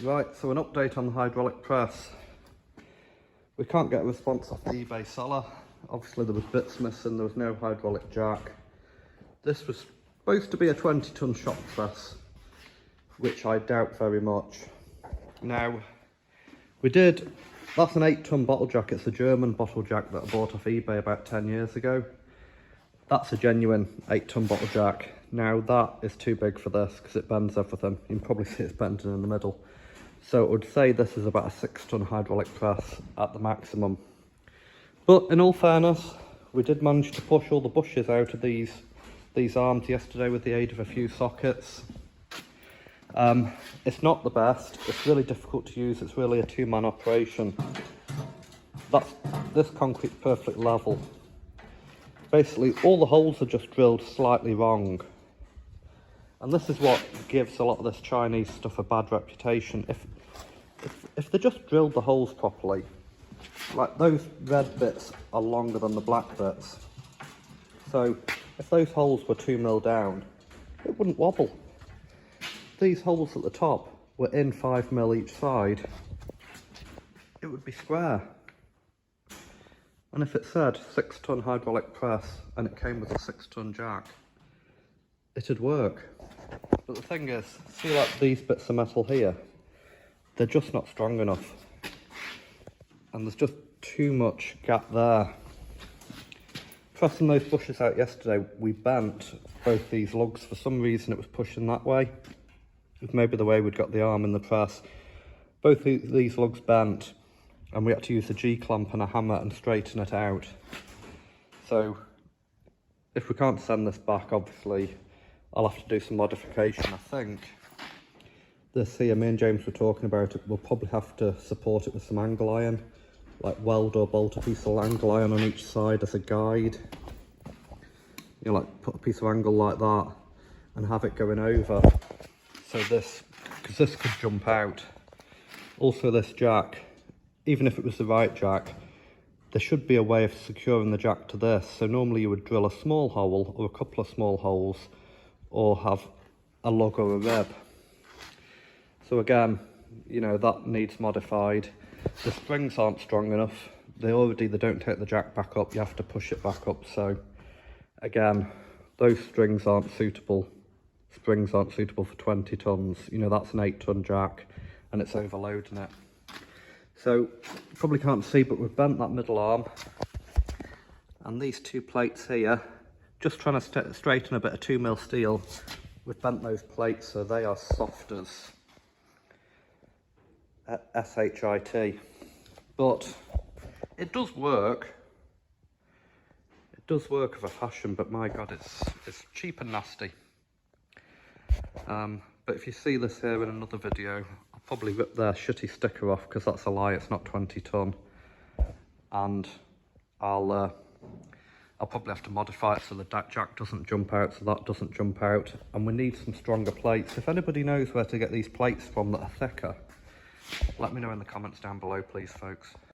Right, so an update on the hydraulic press. We can't get a response off the eBay seller. Obviously there was bits missing, there was no hydraulic jack. This was supposed to be a 20-ton shop press, which I doubt very much. Now, that's an 8-ton bottle jack. It's a German bottle jack that I bought off eBay about 10 years ago. That's a genuine 8-ton bottle jack. Now that is too big for this because it bends everything. You can probably see it's bending in the middle. So it would say this is about a 6-ton hydraulic press at the maximum. But in all fairness, we did manage to push all the bushes out of these arms yesterday with the aid of a few sockets. It's not the best. It's really difficult to use. It's really a two-man operation. This concrete's perfectly level. Basically, all the holes are just drilled slightly wrong. And this is what gives a lot of this Chinese stuff a bad reputation. If they just drilled the holes properly, like those red bits are longer than the black bits. So if those holes were 2 mil down, it wouldn't wobble. These holes at the top were in 5 mil each side. It would be square. And if it said 6-ton hydraulic press and it came with a 6-ton jack, it'd work. But the thing is, see like these bits of metal here, they're just not strong enough. And there's just too much gap there. Pressing those bushes out yesterday, we bent both these lugs. For some reason it was pushing that way. It was maybe the way we'd got the arm in the press. Both these lugs bent, and we had to use a G-clamp and a hammer and straighten it out. So if we can't send this back, obviously I'll have to do some modification. I think this here, me and James were talking about it, we'll probably have to support it with some angle iron, like weld or bolt a piece of angle iron on each side as a guide. You know, like put a piece of angle like that and have it going over. So because this could jump out. Also this jack, even if it was the right jack, there should be a way of securing the jack to this. So normally you would drill a small hole or a couple of small holes, or have a lug or a rib. So again, you know, that needs modified. The springs aren't strong enough. They don't take the jack back up, you have to push it back up. So again, those springs aren't suitable for 20 tons. You know, that's an 8-ton jack and it's overloading it. So you probably can't see, but we've bent that middle arm, and these two plates here, just trying to straighten a bit of 2 mil steel, we've bent those plates so they are soft as SHIT. But it does work. It does work of a fashion, but my God, it's cheap and nasty. But if you see this here in another video, I'll probably rip their shitty sticker off because that's a lie, it's not 20 ton. And I'll probably have to modify it so the jack doesn't jump out, so that doesn't jump out. And we need some stronger plates. If anybody knows where to get these plates from that are thicker, let me know in the comments down below, please, folks.